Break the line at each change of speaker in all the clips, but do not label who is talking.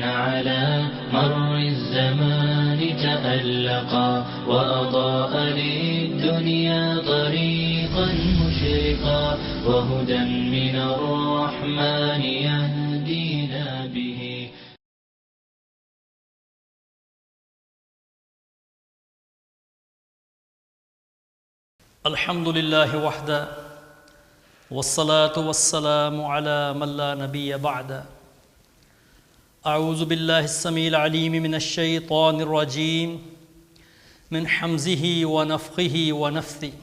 على مر الزمان تألقا وأضاء للدنيا طريقا مشرقا وهدى من الرحمن يهدينا به.
الحمد لله وحده والصلاة والسلام على من لا نبي بعده. أعوذ بالله السميع العليم من الشيطان الرجيم من حمزه ونفخه ونفثه.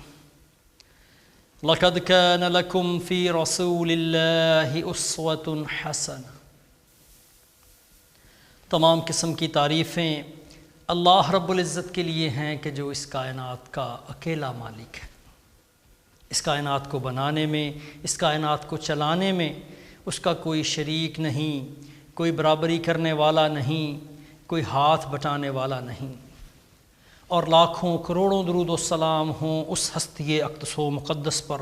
لقد كان لكم في رسول الله أسوة حسنة. تمام قسم کی تعریفیں اللہ رب العزت کے لیے ہیں کہ جو اس کائنات کا اکیلا مالک ہے. اس کائنات کو بنانے میں، اس کائنات کو چلانے میں اس کا کوئی شریک نہیں، کوئی برابری کرنے والا نہیں، کوئی ہاتھ بٹانے والا نہیں. اور لاکھوں کروڑوں درود و سلام ہوں اس ہستی اقدس و مقدس پر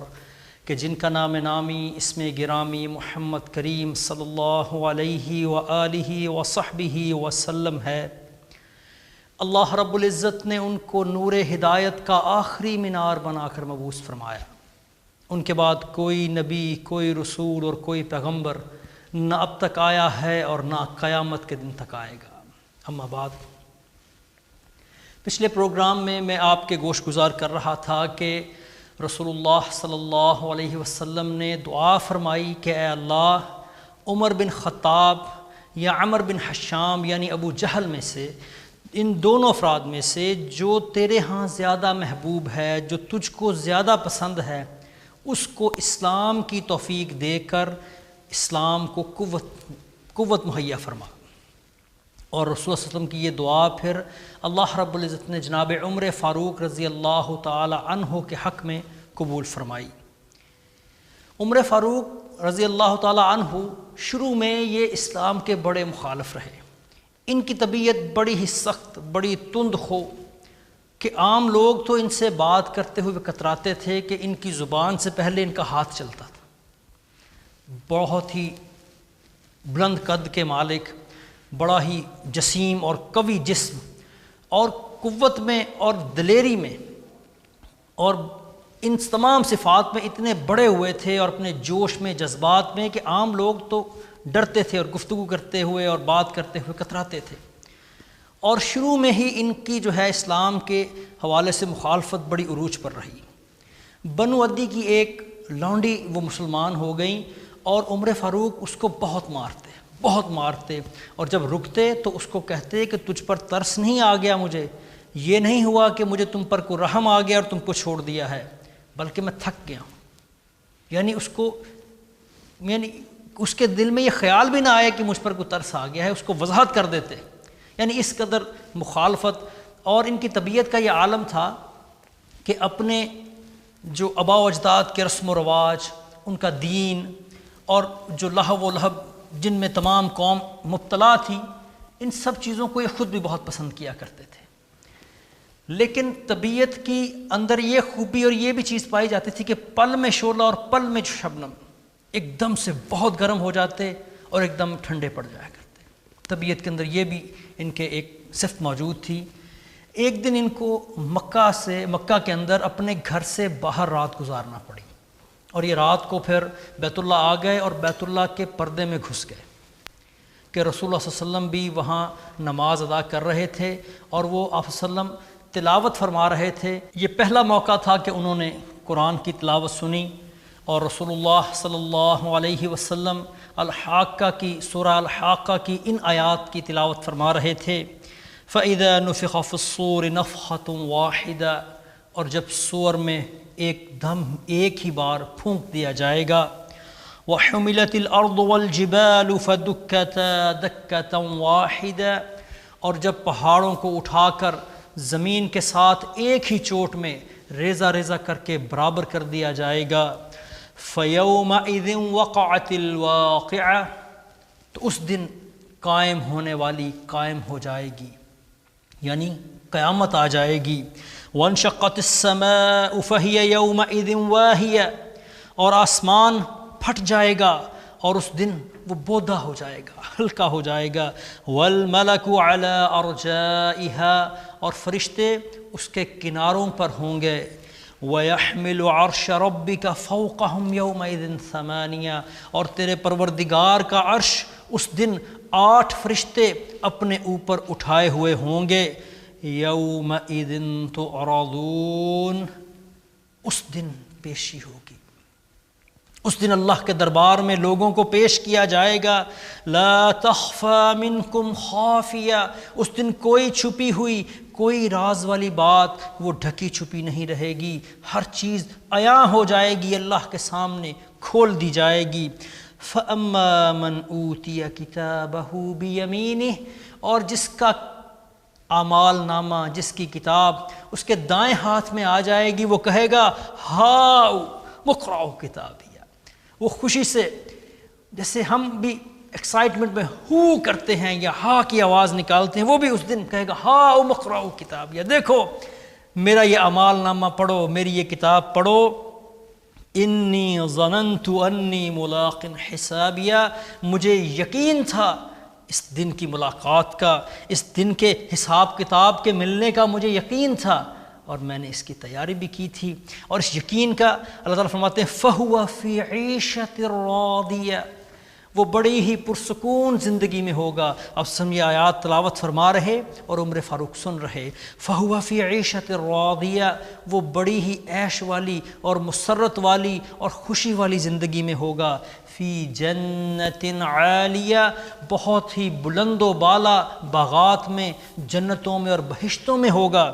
کہ جن کا نام نامی اسم گرامی محمد کریم صلی اللہ علیہ وآلہ وصحبہ وسلم ہے. اللہ رب العزت نے ان کو نور ہدایت کا آخری مینار بنا کر مبعوث فرمایا. ان کے بعد کوئی نبی، کوئی رسول اور کوئی پیغمبر نہ اب تک آیا ہے اور نہ قیامت کے دن تک آئے گا. اما بعد، پچھلے پروگرام میں آپ کے گوش گزار کر رہا تھا کہ رسول اللہ صلی اللہ علیہ وسلم نے دعا فرمائی کہ اے اللہ، عمر بن خطاب یا عمر بن حشام یعنی ابو جہل میں سے، ان دونوں افراد میں سے جو تیرے ہاں زیادہ محبوب ہے، جو تجھ کو زیادہ پسند ہے، اس کو اسلام کی توفیق دے کر اسلام کو قوت مہیا فرما. اور رسول اللہ صلی اللہ علیہ وسلم کی یہ دعا پھر اللہ رب العزت نے جناب عمر فاروق رضی اللہ تعالی عنہ کے حق میں قبول فرمائی. عمر فاروق رضی اللہ تعالی عنہ شروع میں یہ اسلام کے بڑے مخالف رہے. ان کی طبیعت بڑی ہی سخت، بڑی تند خو کہ عام لوگ تو ان سے بات کرتے ہوئے کتراتے تھے کہ ان کی زبان سے پہلے ان کا ہاتھ چلتا تھا. بہت ہی بلند قد کے مالک، بڑا ہی جسیم اور قوی جسم، اور قوت میں اور دلیری میں اور ان تمام صفات میں اتنے بڑے ہوئے تھے اور اپنے جوش میں، جذبات میں، کہ عام لوگ تو ڈرتے تھے اور گفتگو کرتے ہوئے اور بات کرتے ہوئے کتراتے تھے. اور شروع میں ہی ان کی جو ہے اسلام کے حوالے سے مخالفت بڑی عروج پر رہی. بنو عدی کی ایک لونڈی وہ مسلمان ہو گئیں اور عمر فاروق اس کو بہت مارتے اور جب رکتے تو اس کو کہتے کہ تجھ پر ترس نہیں آ گیا، مجھے یہ نہیں ہوا کہ مجھے تم پر کوئی رحم آ گیا اور تم کو چھوڑ دیا ہے، بلکہ میں تھک گیا ہوں. یعنی اس کے دل میں یہ خیال بھی نہ آیا کہ مجھ پر کوئی ترس آ گیا ہے، اس کو وضاحت کر دیتے. یعنی اس قدر مخالفت. اور ان کی طبیعت کا یہ عالم تھا کہ اپنے جو آباء و اجداد کے رسم و رواج، ان کا دین اور جو لہو و لہب جن میں تمام قوم مبتلا تھی، ان سب چیزوں کو یہ خود بھی بہت پسند کیا کرتے تھے. لیکن طبیعت کی اندر یہ خوبی اور یہ بھی چیز پائی جاتی تھی کہ پل میں شعلہ اور پل میں شبنم، ایک دم سے بہت گرم ہو جاتے اور ایک دم ٹھنڈے پڑ جایا کرتے. طبیعت کے اندر یہ بھی ان کے ایک صفت موجود تھی. ایک دن ان کو مکہ کے اندر اپنے گھر سے باہر رات گزارنا پڑی، اور یہ رات کو پھر بیت اللہ آ گئے اور بیت اللہ کے پردے میں گھس گئے کہ رسول اللہ صلی اللہ علیہ وسلم بھی وہاں نماز ادا کر رہے تھے اور وہ آپ صلی اللہ علیہ وسلم تلاوت فرما رہے تھے. یہ پہلا موقع تھا کہ انہوں نے قرآن کی تلاوت سنی اور رسول اللہ صلی اللہ علیہ وسلم الحاقہ کی، سورہ الحاقہ کی ان آیات کی تلاوت فرما رہے تھے. فَإِذَا نُفِخَ فِي الصُّورِ نَفْخَةٌ وَاحِدَةٌ، اور جب سور میں ایک ہی بار پھونک دیا جائے گا. وَحُمِلَتِ الْأَرْضُ وَالْجِبَالُ فَدُكَّتَا دَكَّةً وَاحِدَةً، اور جب پہاڑوں کو اٹھا کر زمین کے ساتھ ایک ہی چوٹ میں ریزہ ریزہ کر کے برابر کر دیا جائے گا. فَيَوْمَئِذٍ وَقَعَتِ الْوَاقِعَةُ، تو اس دن قائم ہونے والی قائم ہو جائے گی، یعنی قیامت آ جائے گی. وَانشَقَّتِ السَّمَاءُ فَهِيَ يَوْمَئِذٍ وَاهِيَةٌ، اور آسمان پھٹ جائے گا اور اس دن وہ بودا ہو جائے گا، ہلکا ہو جائے گا. والملک علی ارجائها، اور فرشتے اس کے کناروں پر ہوں گے. وَيَحْمِلُ عَرْشَ رَبِّكَ فَوْقَهُمْ يَوْمَئِذٍ ثَمَانِيَةٌ، اور تیرے پروردگار کا عرش اس دن 8 فرشتے اپنے اوپر اٹھائے ہوئے ہوں گے. يَوْمَئِذٍ تُعْرَضُونَ، اس دن پیشی ہوگی، اس دن اللہ کے دربار میں لوگوں کو پیش کیا جائے گا. لا تخفى منکم خافیہ، اس دن کوئی چھپی ہوئی، کوئی راز والی بات وہ ڈھکی چھپی نہیں رہے گی، ہر چیز عیاں ہو جائے گی، اللہ کے سامنے کھول دی جائے گی. فَأَمَّا مَنْ أُوتِيَ كِتَابَهُ بِيَمِينِهِ، اور جس کا اعمال نامہ، جس کی کتاب اس کے دائیں ہاتھ میں آ جائے گی، وہ کہے گا ہاؤ مقرؤ کتابیہ. وہ خوشی سے، جیسے ہم بھی ایکسائٹمنٹ میں ہو کرتے ہیں یا ہا کی آواز نکالتے ہیں، وہ بھی اس دن کہے گا ہاؤ مقرؤ کتابیہ، دیکھو میرا یہ اعمال نامہ پڑھو، میری یہ کتاب پڑھو. انی ظننت انی ملاق حسابیہ، مجھے یقین تھا اس دن کی ملاقات کا، اس دن کے حساب کتاب کے ملنے کا مجھے یقین تھا، اور میں نے اس کی تیاری بھی کی تھی. اور اس یقین کا اللہ تعالیٰ فرماتے ہیں فَهُوَ فِي عِيشَةٍ رَاضِيَةٍ، وہ بڑی ہی پرسکون زندگی میں ہوگا. اب سمیع آیات تلاوت فرما رہے اور عمر فاروق سن رہے. فَهُوَ فِي عِيشَةٍ رَاضِيَةٍ، وہ بڑی ہی عیش والی اور مسرت والی اور خوشی والی زندگی میں ہوگا. فی جنت عالیہ، بہت ہی بلند و بالا باغات میں، جنتوں میں اور بہشتوں میں ہوگا.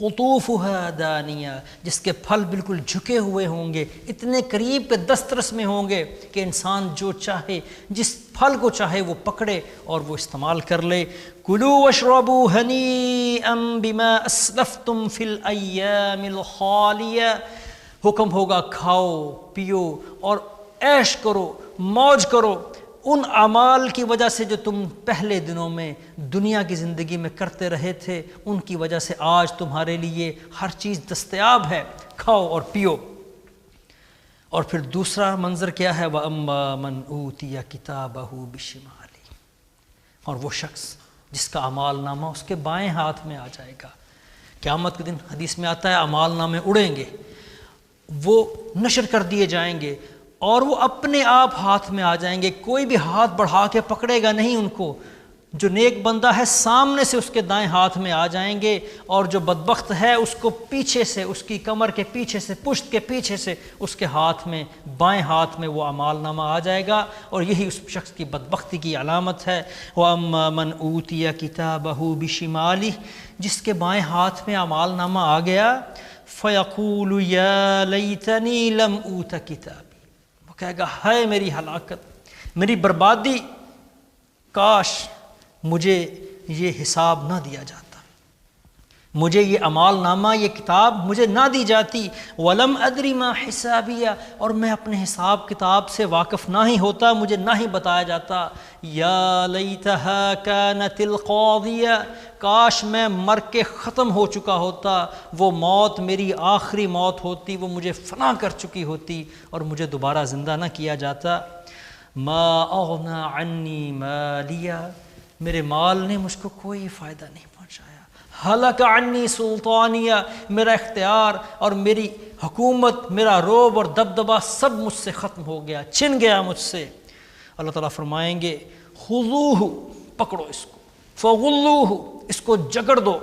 قطوفها دانیہ، جس کے پھل بالکل جھکے ہوئے ہوں گے، اتنے قریب کے دسترس میں ہوں گے کہ انسان جو چاہے، جس پھل کو چاہے وہ پکڑے اور وہ استعمال کر لے. کلوا واشربوا ہنیئا بما اسلفتم فی الایام الخالیہ، حکم ہوگا کھاؤ پیو اور عیش کرو، موج کرو ان اعمال کی وجہ سے جو تم پہلے دنوں میں دنیا کی زندگی میں کرتے رہے تھے، ان کی وجہ سے آج تمہارے لیے ہر چیز دستیاب ہے، کھاؤ اور پیو. اور پھر دوسرا منظر کیا ہے؟ وَأَمَّا مَنْ أُوتِيَ كِتَابَهُ بِشِمَالِهِ، اور وہ شخص جس کا اعمال نامہ اس کے بائیں ہاتھ میں آ جائے گا. قیامت کے دن حدیث میں آتا ہے اعمال نامے اڑیں گے، وہ نشر کر دیے جائیں گے اور وہ اپنے آپ ہاتھ میں آ جائیں گے، کوئی بھی ہاتھ بڑھا کے پکڑے گا نہیں ان کو. جو نیک بندہ ہے سامنے سے اس کے دائیں ہاتھ میں آ جائیں گے، اور جو بدبخت ہے اس کو پیچھے سے، اس کی کمر کے پیچھے سے، پشت کے پیچھے سے اس کے ہاتھ میں، بائیں ہاتھ میں وہ اعمال نامہ آ جائے گا. اور یہی اس شخص کی بدبختی کی علامت ہے. وَأَمَّا مَنْ أُوتِيَ كِتَابَهُ بِشِمَالِهِ، جس کے بائیں ہاتھ میں اعمال نامہ آ گیا، فَيَقُولُ يَا لَيْتَنِي لَمْ أُوتَ كِتَابِي، کہے گا ہائے میری ہلاکت، میری بربادی، کاش مجھے یہ حساب نہ دیا جاتا، مجھے یہ اعمال نامہ، یہ کتاب مجھے نہ دی جاتی. وَلَمْ أَدْرِ مَا حِسَابِيَّ، اور میں اپنے حساب کتاب سے واقف نہ ہی ہوتا، مجھے نہ ہی بتایا جاتا. یا لیتہا کانت القاضیہ، کاش میں مر کے ختم ہو چکا ہوتا، وہ موت میری آخری موت ہوتی، وہ مجھے فنا کر چکی ہوتی اور مجھے دوبارہ زندہ نہ کیا جاتا. ما اغنی عنی مالیہ، میرے مال نے مجھ کو کوئی فائدہ نہیں پہنچایا. ہلک عنی سلطانیہ، میرا اختیار اور میری حکومت، میرا روب اور دبدبہ سب مجھ سے ختم ہو گیا، چھن گیا مجھ سے. اللہ تعالیٰ فرمائیں گے خذوہ، پکڑو اس کو، فغلوہ، اس کو جگڑ دو،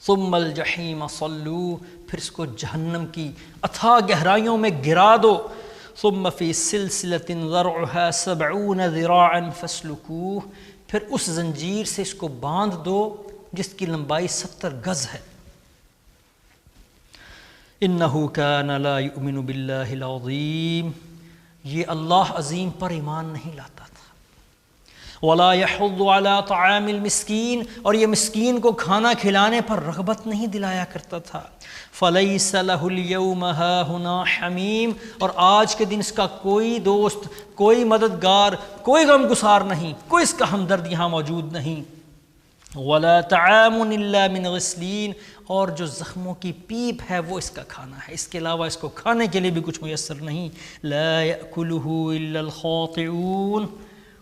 ثم الجحیم صلوہ، پھر اس کو جہنم کی اتھاہ گہرائیوں میں گرا دو. ثم فی سلسلۃ ذرعها 70 ذراعا فاسلکوہ، پھر اس زنجیر سے اس کو باندھ دو جس کی لمبائی 70 گز ہے. انہ کان لا یؤمن باللہ العظیم، یہ اللہ عظیم پر ایمان نہیں لاتا تھا. ولا يحض على طعام المسکین، اور یہ مسکین کو کھانا کھلانے پر رغبت نہیں دلایا کرتا تھا. فلیس له اليوم هاهنا حمیم، اور آج کے دن اس کا کوئی دوست، کوئی مددگار، کوئی غمگسار نہیں، کوئی اس کا ہمدرد یہاں موجود نہیں. ولا طعام الا من غسلین، اور جو زخموں کی پیپ ہے وہ اس کا کھانا ہے، اس کے علاوہ اس کو کھانے کے لیے بھی کچھ میسر نہیں۔ لا یأکلہ الا الخاطئون،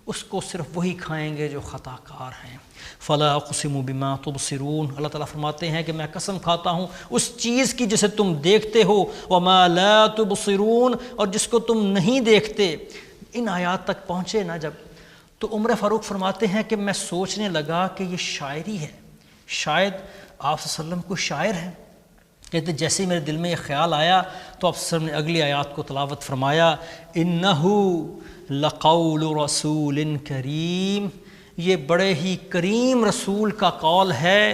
اس کو صرف وہی کھائیں گے جو خطا کار ہیں۔ فلا اقسم بما تبصرون، اللہ تعالیٰ فرماتے ہیں کہ میں قسم کھاتا ہوں اس چیز کی جسے تم دیکھتے ہو، وما لا تبصرون، اور جس کو تم نہیں دیکھتے۔ ان آیات تک پہنچے نا جب، تو عمر فاروق فرماتے ہیں کہ میں سوچنے لگا کہ یہ شاعری ہے، شاید آپ صلی اللہ علیہ وسلم کوئی شاعر ہے۔ کہتے جیسے ہی میرے دل میں یہ خیال آیا تو آپ صلی اللہ علیہ وسلم نے اگلی آیات کو تلاوت فرمایا، اِنَّهُ لَقَوْلُ رَسُولٍ کریم، یہ بڑے ہی کریم رسول کا قول ہے۔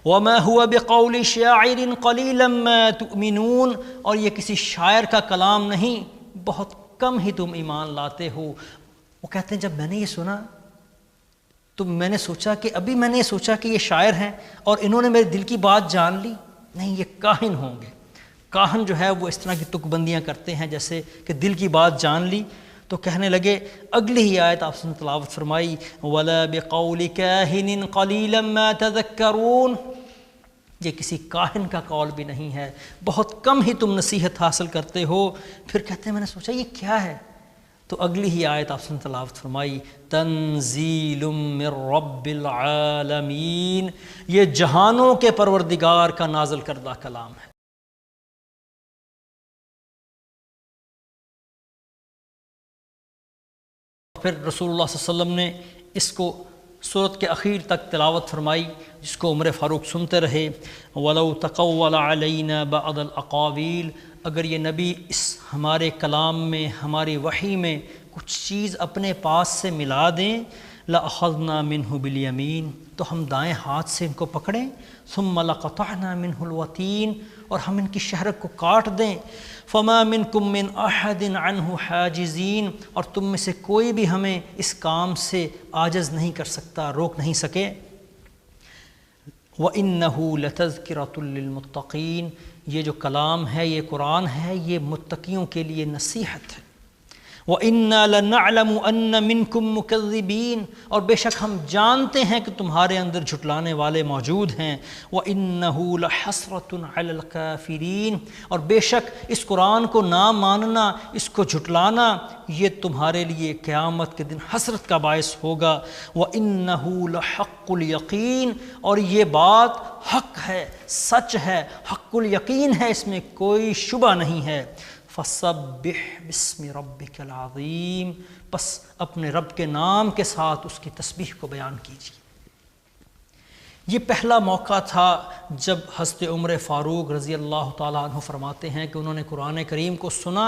وَمَا هُوَ بِقَوْلِ شَاعِرٍ قَلِيلًا مَا تُؤْمِنُونَ، اور یہ کسی شاعر کا کلام نہیں، بہت کم ہی تم ایمان لاتے ہو۔ وہ کہتے ہیں جب میں نے یہ سنا تو میں نے سوچا کہ ابھی میں نے یہ سوچا کہ یہ شاعر ہیں اور انہوں نے میرے دل کی بات جان لی، نہیں یہ کاہن ہوں گے۔ کاہن جو ہے وہ اس طرح کی تک بندیاں کرتے ہیں جیسے کہ دل کی بات جان لی۔ تو کہنے لگے، اگلی ہی آیت آپ نے تلاوت فرمائی، وَلَا بِقَوْلِ كَاهِنٍ قَلِيلًا مَا تَذَكَّرُونَ، یہ کسی کاہن کا قول بھی نہیں ہے، بہت کم ہی تم نصیحت حاصل کرتے ہو۔ پھر کہتے ہیں میں نے سوچا یہ کیا ہے، تو اگلی ہی آیت آپ نے تلاوت فرمائی، تنزیل من رب العالمین، یہ جہانوں کے پروردگار کا نازل کردہ کلام ہے۔ پھر رسول اللہ صلی اللہ علیہ وسلم نے اس کو سورت کے اخیر تک تلاوت فرمائی، جس کو عمر فاروق سنتے رہے۔ وَلَوْ تَقَوَّلَ عَلَيْنَا بَعْضَ الْأَقَاوِيلِ، اگر یہ نبی اس ہمارے کلام میں، ہماری وحی میں کچھ چیز اپنے پاس سے ملا دیں، لَأَخَذْنَا مِنْهُ بِالْيَمِينِ، تو ہم دائیں ہاتھ سے ان کو پکڑیں، ثُمَّ لَقَطَعْنَا مِنْهُ الْوَتِينَ، اور ہم ان کی شہرک کو کاٹ دیں، فَمَا مِنْكُم مِّنْ أَحَدٍ عَنْهُ حَاجِزِينَ، اور تم میں سے کوئی بھی ہمیں اس کام سے عاجز نہیں کر سکتا، روک نہیں سکے۔ وَإِنَّهُ لَتَذْكِرَةٌ لِّلْمُتَّقِينَ، یہ جو کلام ہے، یہ قرآن ہے، یہ متقیوں کے لیے نصیحت ہے۔ وَإِنَّا لَنَعْلَمُ أَنَّ مِنْكُم مُّكَذِّبِينَ، اور بے شک ہم جانتے ہیں کہ تمہارے اندر جھٹلانے والے موجود ہیں۔ وَإِنَّهُ لَحَسْرَةٌ عَلَى الْكَافِرِينَ، اور بے شک اس قرآن کو نہ ماننا، اس کو جھٹلانا، یہ تمہارے لیے قیامت کے دن حسرت کا باعث ہوگا۔ وَإِنَّهُ لَحَقُّ الْيَقِينَ، اور یہ بات حق ہے، سچ ہے، حق الیقین ہے، اس میں کوئی شبہ نہیں ہے۔ فَسَبِّحْ بِاسْمِ رَبِّكَ الْعَظِيمِ، پس اپنے رب کے نام کے ساتھ اس کی تسبیح کو بیان کیجیے۔ یہ پہلا موقع تھا جب حضرت عمر فاروق رضی اللہ تعالیٰ عنہ فرماتے ہیں کہ انہوں نے قرآن کریم کو سنا،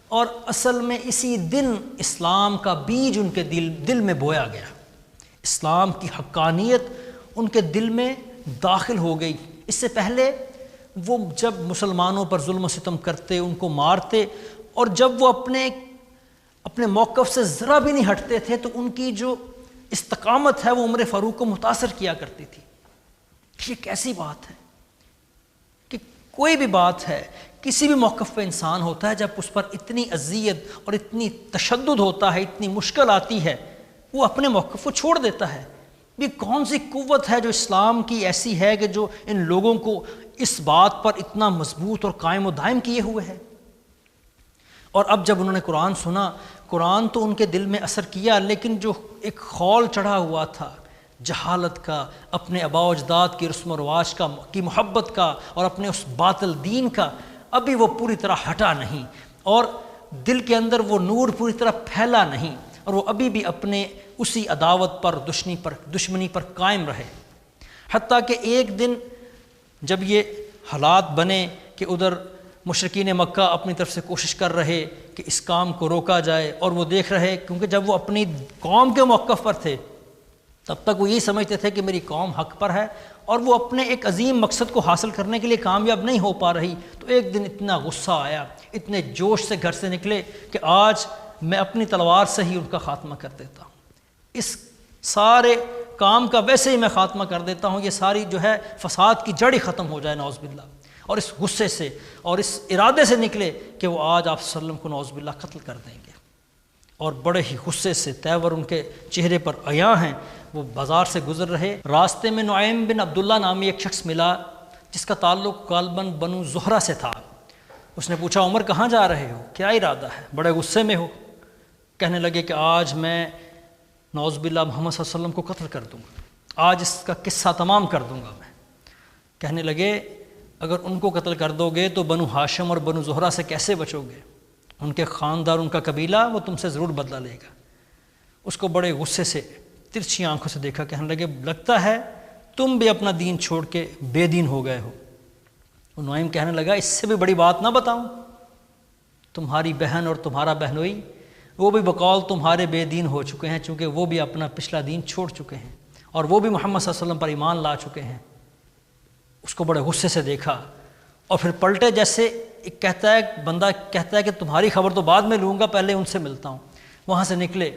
اور اصل میں اسی دن اسلام کا بیج ان کے دل میں بویا گیا، اسلام کی حقانیت ان کے دل میں داخل ہو گئی۔ اس سے پہلے وہ جب مسلمانوں پر ظلم و ستم کرتے، ان کو مارتے، اور جب وہ اپنے موقف سے ذرا بھی نہیں ہٹتے تھے، تو ان کی جو استقامت ہے وہ عمر فاروق کو متاثر کیا کرتی تھی۔ یہ کیسی بات ہے کہ کوئی بھی بات ہے، کسی بھی موقف پہ انسان ہوتا ہے، جب اس پر اتنی اذیت اور اتنی تشدد ہوتا ہے، اتنی مشکل آتی ہے، وہ اپنے موقف کو چھوڑ دیتا ہے۔ یہ کون سی قوت ہے جو اسلام کی ایسی ہے کہ جو ان لوگوں کو اس بات پر اتنا مضبوط اور قائم و دائم کیے ہوئے ہے؟ اور اب جب انہوں نے قرآن سنا، قرآن تو ان کے دل میں اثر کیا، لیکن جو ایک خول چڑھا ہوا تھا جہالت کا، اپنے آباء و اجداد کی رسم و رواج کی محبت کا، اور اپنے اس باطل دین کا، ابھی وہ پوری طرح ہٹا نہیں، اور دل کے اندر وہ نور پوری طرح پھیلا نہیں، اور وہ ابھی بھی اپنے اسی عداوت پر، دشمنی پر قائم رہے۔ حتیٰ کہ ایک دن جب یہ حالات بنے کہ ادھر مشرکین مکہ اپنی طرف سے کوشش کر رہے کہ اس کام کو روکا جائے، اور وہ دیکھ رہے، کیونکہ جب وہ اپنی قوم کے موقف پر تھے تب تک وہ یہی سمجھتے تھے کہ میری قوم حق پر ہے، اور وہ اپنے ایک عظیم مقصد کو حاصل کرنے کے لیے کامیاب نہیں ہو پا رہی۔ تو ایک دن اتنا غصہ آیا، اتنے جوش سے گھر سے نکلے کہ آج میں اپنی تلوار سے ہی ان کا خاتمہ کر دیتا ہوں، اس سارے کام کا ویسے ہی میں خاتمہ کر دیتا ہوں، یہ ساری جو ہے فساد کی جڑ ہی ختم ہو جائے، نعوذ باللہ۔ اور اس غصے سے اور اس ارادے سے نکلے کہ وہ آج آپ صلی اللہ علیہ وسلم کو نعوذ باللہ قتل کر دیں گے، اور بڑے ہی غصے سے تیور ان کے چہرے پر عیاں ہیں۔ وہ بازار سے گزر رہے، راستے میں نعیم بن عبداللہ نامی ایک شخص ملا جس کا تعلق غالباً بنو زہرہ سے تھا۔ اس نے پوچھا عمر کہاں جا رہے ہو، کیا ارادہ ہے، بڑے غصے میں ہو؟ کہنے لگے کہ آج میں نعوذ باللہ محمد صلی اللہ علیہ وسلم کو قتل کر دوں گا، آج اس کا قصہ تمام کر دوں گا میں۔ کہنے لگے اگر ان کو قتل کر دو گے تو بنو ہاشم اور بنو زہرہ سے کیسے بچو گے؟ ان کے خاندان، ان کا قبیلہ وہ تم سے ضرور بدلہ لے گا۔ اس کو بڑے غصے سے ترچھی آنکھوں سے دیکھا، کہنے لگے لگتا ہے تم بھی اپنا دین چھوڑ کے بے دین ہو گئے ہو۔ وہ نعیم کہنے لگا اس سے بھی بڑی بات نہ بتاؤں، تمہاری بہن اور تمہارا بہنوئی وہ بھی بقول تمہارے بے دین ہو چکے ہیں، چونکہ وہ بھی اپنا پچھلا دین چھوڑ چکے ہیں اور وہ بھی محمد صلی اللہ علیہ وسلم پر ایمان لا چکے ہیں۔ اس کو بڑے غصے سے دیکھا اور پھر پلٹے، جیسے ایک بندہ کہتا ہے کہ تمہاری خبر تو بعد میں لوں گا، پہلے ان سے ملتا ہوں۔ وہاں سے نکلے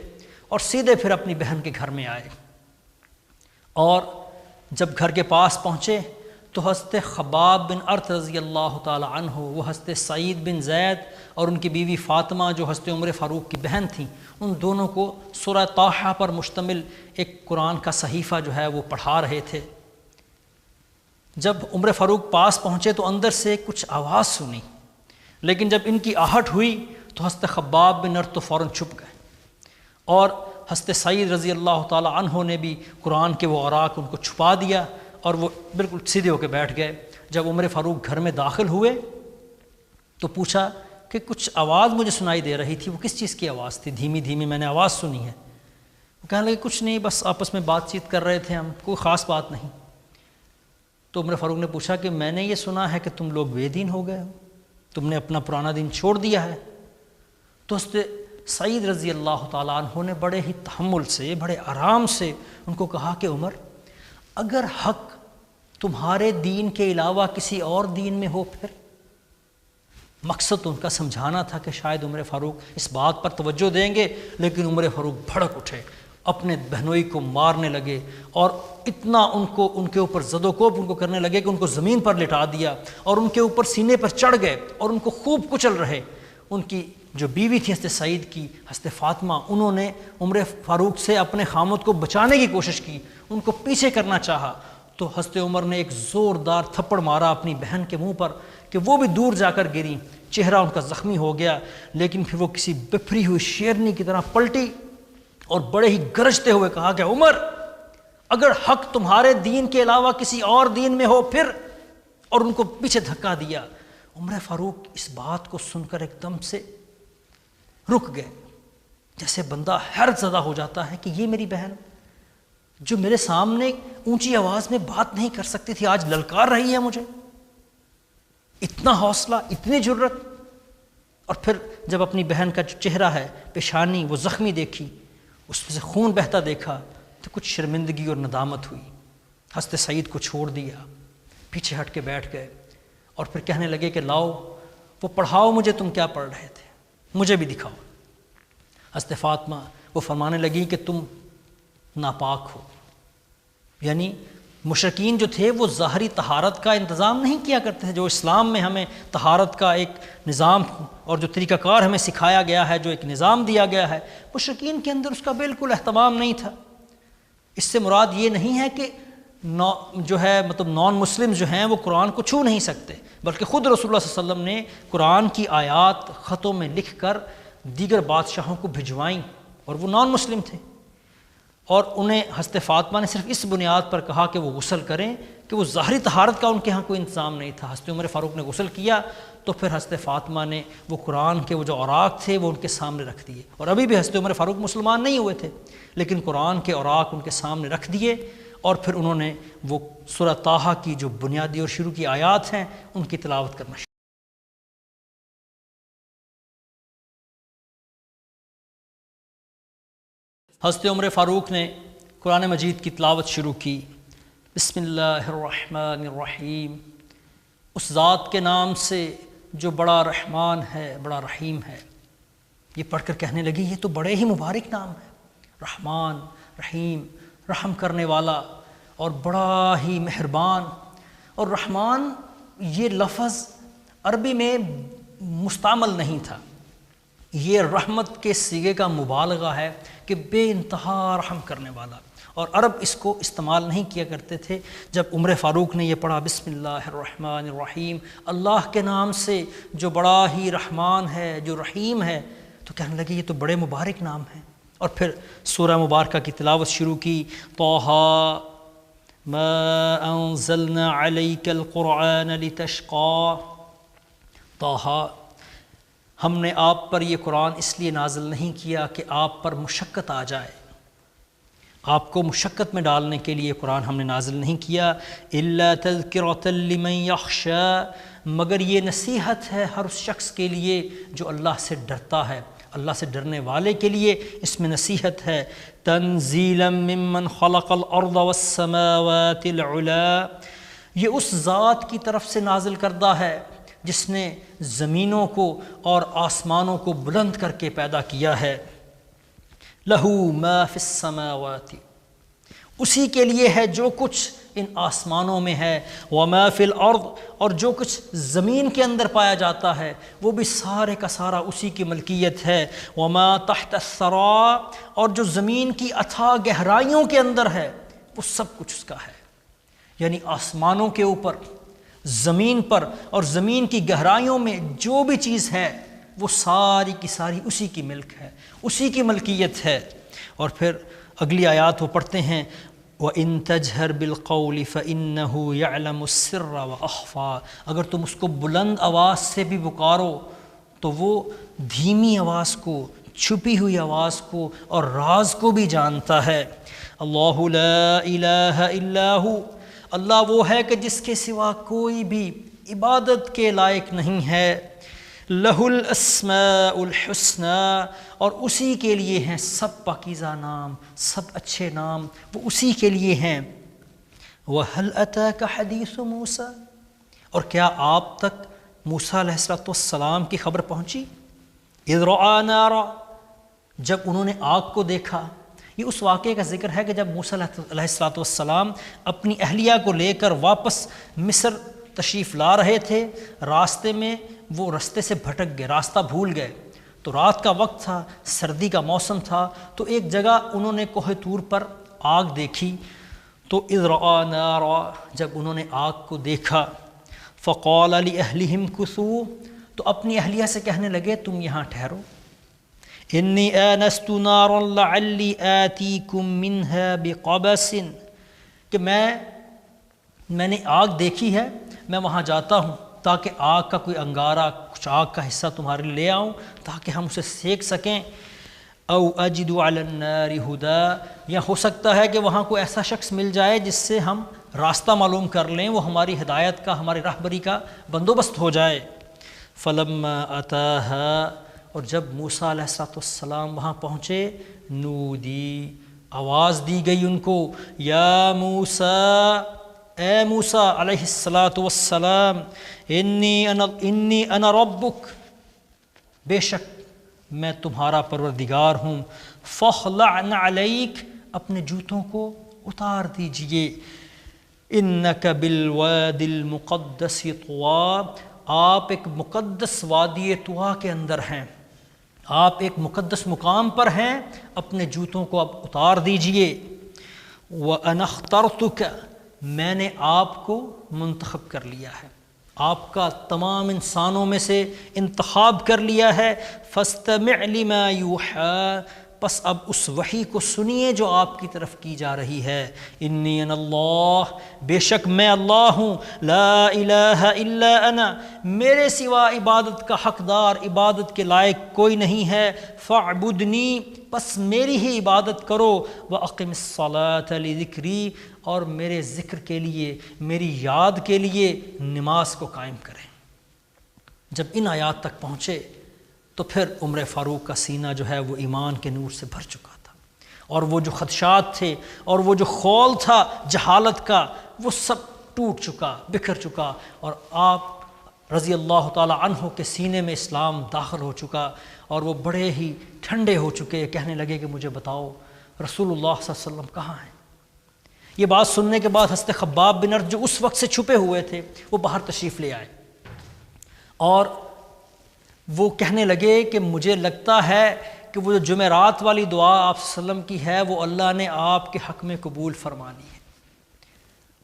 اور سیدھے پھر اپنی بہن کے گھر میں آئے، اور جب گھر کے پاس پہنچے تو حضرت خباب بن ارت رضی اللہ تعالی عنہ، وہ حضرت سعید بن زید اور ان کی بیوی فاطمہ جو حضرت عمر فاروق کی بہن تھیں، ان دونوں کو سورہ طٰہٰ پر مشتمل ایک قرآن کا صحیفہ جو ہے وہ پڑھا رہے تھے۔ جب عمر فاروق پاس پہنچے تو اندر سے کچھ آواز سنی، لیکن جب ان کی آہٹ ہوئی تو حضرت خباب بن ارت تو فوراً چھپ گئے، اور حضرت سعید رضی اللہ تعالی عنہ نے بھی قرآن کے وہ اوراق ان کو چھپا دیا اور وہ بالکل سیدھے ہو کے بیٹھ گئے۔ جب عمر فاروق گھر میں داخل ہوئے تو پوچھا کہ کچھ آواز مجھے سنائی دے رہی تھی، وہ کس چیز کی آواز تھی؟ دھیمی دھیمی میں نے آواز سنی ہے۔ وہ کہنے لگے کچھ نہیں، بس آپس میں بات چیت کر رہے تھے ہم، کوئی خاص بات نہیں۔ تو عمر فاروق نے پوچھا کہ میں نے یہ سنا ہے کہ تم لوگ بے دین ہو گئے ہو، تم نے اپنا پرانا دین چھوڑ دیا ہے۔ تو حضرت سعید رضی اللہ تعالیٰ عنہ نے بڑے ہی تحمل سے، بڑے آرام سے ان کو کہا کہ عمر، اگر حق تمہارے دین کے علاوہ کسی اور دین میں ہو پھر؟ مقصد ان کا سمجھانا تھا کہ شاید عمر فاروق اس بات پر توجہ دیں گے، لیکن عمر فاروق بھڑک اٹھے، اپنے بہنوئی کو مارنے لگے اور اتنا ان کے اوپر زد و کوب ان کو کرنے لگے کہ ان کو زمین پر لٹا دیا اور ان کے اوپر سینے پر چڑھ گئے اور ان کو خوب کچل رہے۔ ان کی جو بیوی تھی حضرت سعید کی، حضرت فاطمہ، انہوں نے عمر فاروق سے اپنے خامد کو بچانے کی کوشش کی، ان کو پیچھے کرنا چاہا، تو حضرت عمر نے ایک زوردار تھپڑ مارا اپنی بہن کے منہ پر کہ وہ بھی دور جا کر گری، چہرہ ان کا زخمی ہو گیا، لیکن پھر وہ کسی بپھری ہوئی شیرنی کی طرح پلٹی اور بڑے ہی گرجتے ہوئے کہا کہ عمر، اگر حق تمہارے دین کے علاوہ کسی اور دین میں ہو پھر، اور ان کو پیچھے دھکا دیا۔ عمر فاروق اس بات کو سن کر ایک دم سے رک گئے، جیسے بندہ حیرت زدہ ہو جاتا ہے کہ یہ میری بہن جو میرے سامنے اونچی آواز میں بات نہیں کر سکتی تھی آج للکار رہی ہے مجھے، اتنا حوصلہ، اتنی جرت۔ اور پھر جب اپنی بہن کا جو چہرہ ہے، پیشانی وہ زخمی دیکھی، اس میں سے خون بہتا دیکھا تو کچھ شرمندگی اور ندامت ہوئی۔ حضرت سعید کو چھوڑ دیا، پیچھے ہٹ کے بیٹھ گئے اور پھر کہنے لگے کہ لاؤ وہ پڑھاؤ مجھے، تم کیا پڑھ رہے تھے، مجھے بھی دکھاؤ۔ حضرت فاطمہ وہ فرمانے لگی کہ تم ناپاک ہو، یعنی مشرکین جو تھے وہ ظاہری طہارت کا انتظام نہیں کیا کرتے تھے، جو اسلام میں ہمیں طہارت کا ایک نظام اور جو طریقہ کار ہمیں سکھایا گیا ہے، جو ایک نظام دیا گیا ہے، مشرکین کے اندر اس کا بالکل اہتمام نہیں تھا۔ اس سے مراد یہ نہیں ہے کہ نان مسلم جو ہیں وہ قرآن کو چھو نہیں سکتے، بلکہ خود رسول اللہ صلی اللہ علیہ وسلم نے قرآن کی آیات خطوں میں لکھ کر دیگر بادشاہوں کو بھجوائیں، اور وہ نان مسلم تھے، اور انہیں حضرت فاطمہ نے صرف اس بنیاد پر کہا کہ وہ غسل کریں کہ وہ ظاہری طہارت کا ان کے ہاں کوئی انتظام نہیں تھا۔ حضرت عمر فاروق نے غسل کیا تو پھر حضرت فاطمہ نے وہ قرآن کے وہ جو اوراق تھے وہ ان کے سامنے رکھ دیے، اور ابھی بھی حضرت عمر فاروق مسلمان نہیں ہوئے تھے، لیکن قرآن کے اوراق ان کے سامنے رکھ دیے، اور پھر انہوں نے وہ سورہ طٰہٰ کی جو بنیادی اور شروع کی آیات ہیں ان کی تلاوت کرنا شروع۔ حضرت عمر فاروق نے قرآن مجید کی تلاوت شروع کی۔ بسم اللہ الرحمن الرحیم، اس ذات کے نام سے جو بڑا رحمان ہے، بڑا رحیم ہے۔ یہ پڑھ کر کہنے لگی یہ تو بڑے ہی مبارک نام ہے، رحمان، رحیم، رحم کرنے والا اور بڑا ہی مہربان۔ اور رحمان یہ لفظ عربی میں مستعمل نہیں تھا، یہ رحمت کے صیغے کا مبالغہ ہے کہ بے انتہا رحم کرنے والا، اور عرب اس کو استعمال نہیں کیا کرتے تھے۔ جب عمر فاروق نے یہ پڑھا بسم اللہ الرحمن الرحیم، اللہ کے نام سے جو بڑا ہی رحمان ہے، جو رحیم ہے، تو کہنے لگے یہ تو بڑے مبارک نام ہیں، اور پھر سورہ مبارکہ کی تلاوت شروع کی، طٰہٰ ما انزلنا علیک القرآن لتشقیٰ، طٰہٰ ہم نے آپ پر یہ قرآن اس لیے نازل نہیں کیا کہ آپ پر مشقت آ جائے، آپ کو مشقت میں ڈالنے کے لیے قرآن ہم نے نازل نہیں کیا، الا تذکرۃ لمن یخشی، مگر یہ نصیحت ہے ہر اس شخص کے لیے جو اللہ سے ڈرتا ہے، اللہ سے ڈرنے والے کے لیے اس میں نصیحت ہے، تنزیلا ممن خلق الارض والسماوات العلا، یہ اس ذات کی طرف سے نازل کردہ ہے جس نے زمینوں کو اور آسمانوں کو بلند کر کے پیدا کیا ہے، لہو ما فی السماوات، اسی کے لیے ہے جو کچھ ان آسمانوں میں ہے، وما فی الارض، اور جو کچھ زمین کے اندر پایا جاتا ہے وہ بھی سارے کا سارا اسی کی ملکیت ہے، وما تحت الثری، اور جو زمین کی اتھاہ گہرائیوں کے اندر ہے وہ سب کچھ اس کا ہے، یعنی آسمانوں کے اوپر، زمین پر اور زمین کی گہرائیوں میں جو بھی چیز ہے وہ ساری کی ساری اسی کی ملک ہے، اسی کی ملکیت ہے۔ اور پھر اگلی آیات وہ پڑھتے ہیں، وَإِن تَجْهَرْ بِالْقَوْلِ فَإِنَّهُ يَعْلَمُ السِّرَّ وَأَخْفَى، اگر تم اس کو بلند آواز سے بھی پکارو تو وہ دھیمی آواز کو، چھپی ہوئی آواز کو اور راز کو بھی جانتا ہے۔ اللہ لا الہ الا ہو، اللہ وہ ہے کہ جس کے سوا کوئی بھی عبادت کے لائق نہیں ہے، لہ الاسماء الحسنی، اور اسی کے لیے ہیں سب پاکیزہ نام، سب اچھے نام وہ اسی کے لیے ہیں۔ وَهَلْ أَتَاكَ حَدِيثُ مُوسَىٰ، اور کیا آپ تک موسیٰ علیہ السلام کی خبر پہنچی؟ اِذْ رَأَىٰ نَارًا، جب انہوں نے آگ کو دیکھا۔ یہ اس واقعے کا ذکر ہے کہ جب موسیٰ علیہ السلام اپنی اہلیہ کو لے کر واپس مصر تشریف لا رہے تھے، راستے میں وہ رستے سے بھٹک گئے، راستہ بھول گئے، تو رات کا وقت تھا، سردی کا موسم تھا، تو ایک جگہ انہوں نے کوہ طور پر آگ دیکھی، تو اذ رأى نارا، جب انہوں نے آگ کو دیکھا، فقال لأہلہم کثوا، تو اپنی اہلیہ سے کہنے لگے تم یہاں ٹھہرو، انی آنست نارا لعلی آتیکم منہا بقبس، کہ میں نے آگ دیکھی ہے، میں وہاں جاتا ہوں تاکہ آگ کا کوئی انگارہ، کچھ آگ کا حصہ تمہارے لے آؤں تاکہ ہم اسے سیک سکیں، او اجد علی النار ہدی، یا ہو سکتا ہے کہ وہاں کوئی ایسا شخص مل جائے جس سے ہم راستہ معلوم کر لیں، وہ ہماری ہدایت کا، ہماری راہبری کا بندوبست ہو جائے۔ فلما اتاہا، اور جب موسیٰ علیہ السلام وہاں پہنچے، نودی، آواز دی گئی ان کو، یا موسیٰ، اے موسیٰ علیہ السلام، انی انا ربک، بے شک میں تمہارا پروردگار ہوں، فاخلع نعلیک، اپنے جوتوں کو اتار دیجئے، انک بالوادی المقدس طویٰ، آپ ایک مقدس وادی طویٰ کے اندر ہیں، آپ ایک مقدس مقام پر ہیں، اپنے جوتوں کو اب اتار دیجئے، وَأَنَا اخْتَرْتُكَ، میں نے آپ کو منتخب کر لیا ہے، آپ کا تمام انسانوں میں سے انتخاب کر لیا ہے، فَاسْتَمِعْ لِمَا يُوحَىٰ، پس اب اس وحی کو سنیے جو آپ کی طرف کی جا رہی ہے، انی انا اللہ، بے شک میں اللہ ہوں، لا الہ الا انا، میرے سوا عبادت کا حقدار، عبادت کے لائق کوئی نہیں ہے، فاعبدنی، پس میری ہی عبادت کرو، واقم الصلاۃ لذکری، اور میرے ذکر کے لیے، میری یاد کے لیے نماز کو قائم کریں۔ جب ان آیات تک پہنچے تو پھر عمر فاروق کا سینہ جو ہے وہ ایمان کے نور سے بھر چکا تھا، اور وہ جو خدشات تھے اور وہ جو خول تھا جہالت کا، وہ سب ٹوٹ چکا، بکھر چکا، اور آپ رضی اللہ تعالی عنہ کے سینے میں اسلام داخل ہو چکا، اور وہ بڑے ہی ٹھنڈے ہو چکے، کہنے لگے کہ مجھے بتاؤ رسول اللہ صلی اللہ علیہ وسلم کہاں ہیں۔ یہ بات سننے کے بعد حضرت خباب بن ارت جو اس وقت سے چھپے ہوئے تھے وہ باہر تشریف لے آئے، اور وہ کہنے لگے کہ مجھے لگتا ہے کہ وہ جو جمعرات والی دعا آپ صلی اللہ علیہ وسلم کی ہے وہ اللہ نے آپ کے حق میں قبول فرما لی ہے،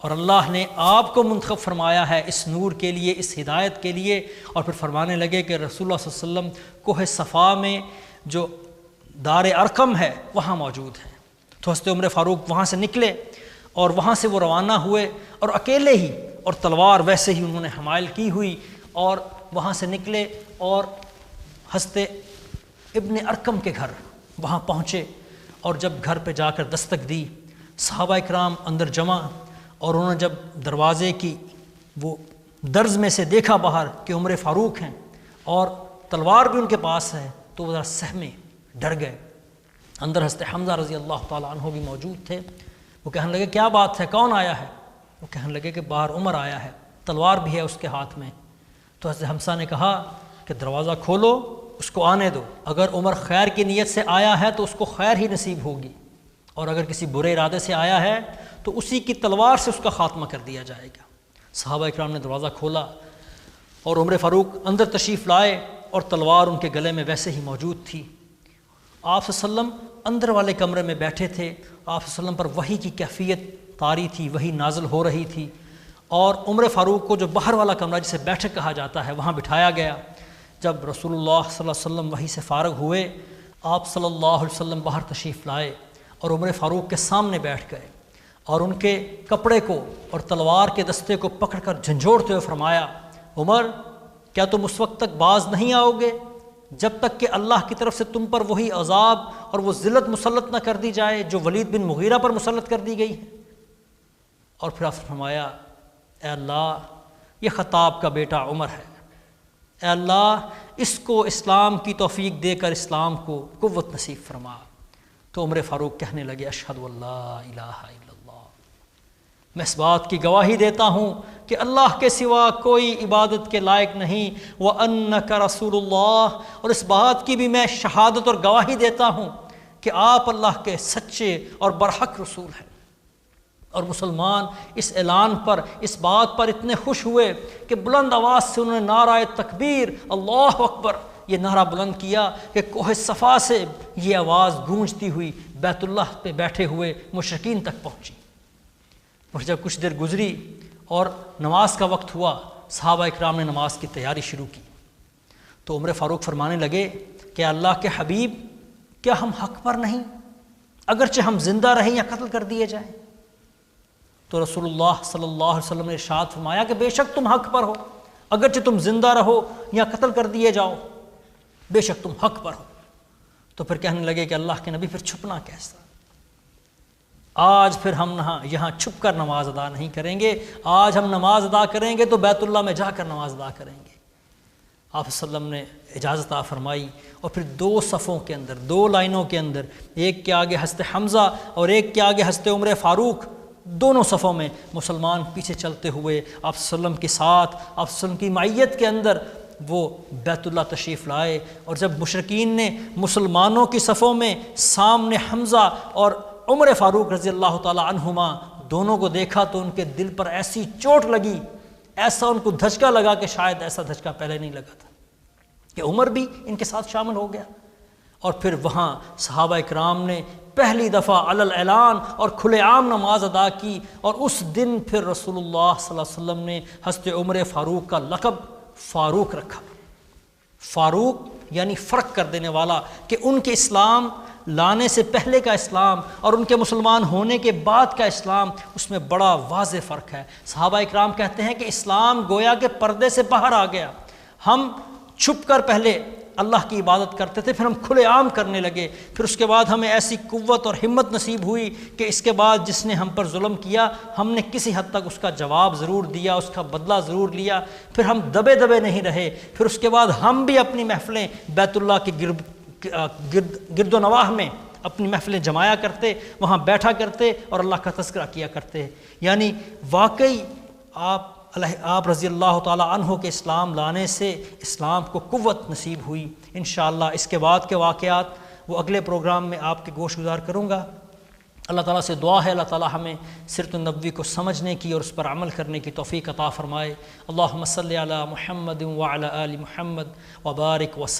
اور اللہ نے آپ کو منتخب فرمایا ہے اس نور کے لیے، اس ہدایت کے لیے۔ اور پھر فرمانے لگے کہ رسول اللہ صلی اللہ علیہ وسلم کوہ صفا میں جو دار ارقم ہے وہاں موجود ہیں۔ تو حضرت عمر فاروق وہاں سے نکلے اور وہاں سے وہ روانہ ہوئے، اور اکیلے ہی، اور تلوار ویسے ہی انہوں نے حمائل کی ہوئی، اور وہاں سے نکلے اور حضرت ابن ارقم کے گھر وہاں پہنچے، اور جب گھر پہ جا کر دستک دی، صحابہ اکرام اندر جمع، اور انہوں نے جب دروازے کی وہ درز میں سے دیکھا باہر کہ عمر فاروق ہیں اور تلوار بھی ان کے پاس ہے، تو وہ ذرا سہمے، ڈر گئے۔ اندر حضرت حمزہ رضی اللہ تعالیٰ عنہ بھی موجود تھے۔ وہ کہنے لگے کیا بات ہے، کون آیا ہے؟ وہ کہنے لگے کہ باہر عمر آیا ہے، تلوار بھی ہے اس کے ہاتھ میں۔ تو حضرت حمزہ نے کہا کہ دروازہ کھولو، اس کو آنے دو، اگر عمر خیر کی نیت سے آیا ہے تو اس کو خیر ہی نصیب ہوگی، اور اگر کسی برے ارادے سے آیا ہے تو اسی کی تلوار سے اس کا خاتمہ کر دیا جائے گا۔ صحابہ اکرام نے دروازہ کھولا اور عمر فاروق اندر تشریف لائے، اور تلوار ان کے گلے میں ویسے ہی موجود تھی۔ آپ صلی اللہ علیہ وسلم اندر والے کمرے میں بیٹھے تھے، آپ صلی اللہ علیہ وسلم پر وحی کی کیفیت طاری تھی، وحی نازل ہو رہی تھی، اور عمر فاروق کو جو باہر والا کمرہ جسے بیٹھک کہا جاتا ہے وہاں بٹھایا گیا۔ جب رسول اللہ صلی اللہ علیہ وسلم وحی سے فارغ ہوئے، آپ صلی اللہ علیہ وسلم باہر تشریف لائے اور عمر فاروق کے سامنے بیٹھ گئے، اور ان کے کپڑے کو اور تلوار کے دستے کو پکڑ کر جھنجھوڑتے ہوئے فرمایا، عمر کیا تم اس وقت تک باز نہیں آؤ گے جب تک کہ اللہ کی طرف سے تم پر وہی عذاب اور وہ ذلت مسلط نہ کر دی جائے جو ولید بن مغیرہ پر مسلط کر دی گئی ہے؟ اور پھر آپ نے فرمایا، اے اللہ یہ خطاب کا بیٹا عمر ہے، اے اللہ اس کو اسلام کی توفیق دے کر اسلام کو قوت نصیب فرما۔ تو عمر فاروق کہنے لگے، اشہد ان لا الہ الا اللہ، میں اس بات کی گواہی دیتا ہوں کہ اللہ کے سوا کوئی عبادت کے لائق نہیں، وَأَنَّكَ رَسُولُ اللَّهِ، اور اس بات کی بھی میں شہادت اور گواہی دیتا ہوں کہ آپ اللہ کے سچے اور برحق رسول ہیں۔ اور مسلمان اس اعلان پر، اس بات پر اتنے خوش ہوئے کہ بلند آواز سے انہوں نے نعرہ تکبیر اللہ اکبر یہ نعرہ بلند کیا کہ کوہ صفا سے یہ آواز گونجتی ہوئی بیت اللہ پہ بیٹھے ہوئے مشرکین تک پہنچی۔ اور جب کچھ دیر گزری اور نماز کا وقت ہوا، صحابہ اکرام نے نماز کی تیاری شروع کی، تو عمر فاروق فرمانے لگے کہ اللہ کے حبیب کیا ہم حق پر نہیں، اگرچہ ہم زندہ رہیں یا قتل کر دیے جائیں؟ تو رسول اللہ صلی اللہ علیہ وسلم نے ارشاد فرمایا کہ بے شک تم حق پر ہو، اگرچہ تم زندہ رہو یا قتل کر دیے جاؤ، بے شک تم حق پر ہو۔ تو پھر کہنے لگے کہ اللہ کے نبی پھر چھپنا کیسا، آج پھر ہم یہاں چھپ کر نماز ادا نہیں کریں گے، آج ہم نماز ادا کریں گے تو بیت اللہ میں جا کر نماز ادا کریں گے۔ آپ صلی اللہ علیہ وسلم نے اجازت عطا فرمائی، اور پھر دو صفوں کے اندر، دو لائنوں کے اندر، ایک کے آگے حضرت حمزہ اور ایک کے آگے حضرت عمر فاروق، دونوں صفوں میں مسلمان پیچھے چلتے ہوئے آپ صلی اللہ علیہ وسلم کے ساتھ، آپ صلی اللہ علیہ وسلم کی معیت کے اندر وہ بیت اللہ تشریف لائے۔ اور جب مشرکین نے مسلمانوں کی صفوں میں سامنے حمزہ اور عمر فاروق رضی اللہ تعالی عنہما دونوں کو دیکھا تو ان کے دل پر ایسی چوٹ لگی، ایسا ان کو دھچکا لگا کہ شاید ایسا دھچکا پہلے نہیں لگا تھا، کہ عمر بھی ان کے ساتھ شامل ہو گیا۔ اور پھر وہاں صحابہ اکرام نے پہلی دفعہ علی الاعلان اور کھلے عام نماز ادا کی، اور اس دن پھر رسول اللہ صلی اللہ علیہ وسلم نے حضرت عمر فاروق کا لقب فاروق رکھا۔ فاروق یعنی فرق کر دینے والا، کہ ان کے اسلام لانے سے پہلے کا اسلام اور ان کے مسلمان ہونے کے بعد کا اسلام، اس میں بڑا واضح فرق ہے۔ صحابہ اکرام کہتے ہیں کہ اسلام گویا کہ پردے سے باہر آ گیا، ہم چھپ کر پہلے اللہ کی عبادت کرتے تھے، پھر ہم کھلے عام کرنے لگے، پھر اس کے بعد ہمیں ایسی قوت اور ہمت نصیب ہوئی کہ اس کے بعد جس نے ہم پر ظلم کیا ہم نے کسی حد تک اس کا جواب ضرور دیا، اس کا بدلہ ضرور لیا، پھر ہم دبے دبے نہیں رہے، پھر اس کے بعد ہم بھی اپنی محفلیں بیت اللہ کے گرد و نواح میں اپنی محفلیں جمایا کرتے، وہاں بیٹھا کرتے اور اللہ کا تذکرہ کیا کرتے۔ یعنی واقعی آپ رضی اللہ تعالی عنہ کے اسلام لانے سے اسلام کو قوت نصیب ہوئی۔ انشاءاللہ اس کے بعد کے واقعات وہ اگلے پروگرام میں آپ کے گوش گزار کروں گا۔ اللہ تعالیٰ سے دعا ہے اللہ تعالیٰ ہمیں سیرت النبوی کو سمجھنے کی اور اس پر عمل کرنے کی توفیق عطا فرمائے۔ اللہم صلی علی محمد وعلی آل محمد وبارک وسلم۔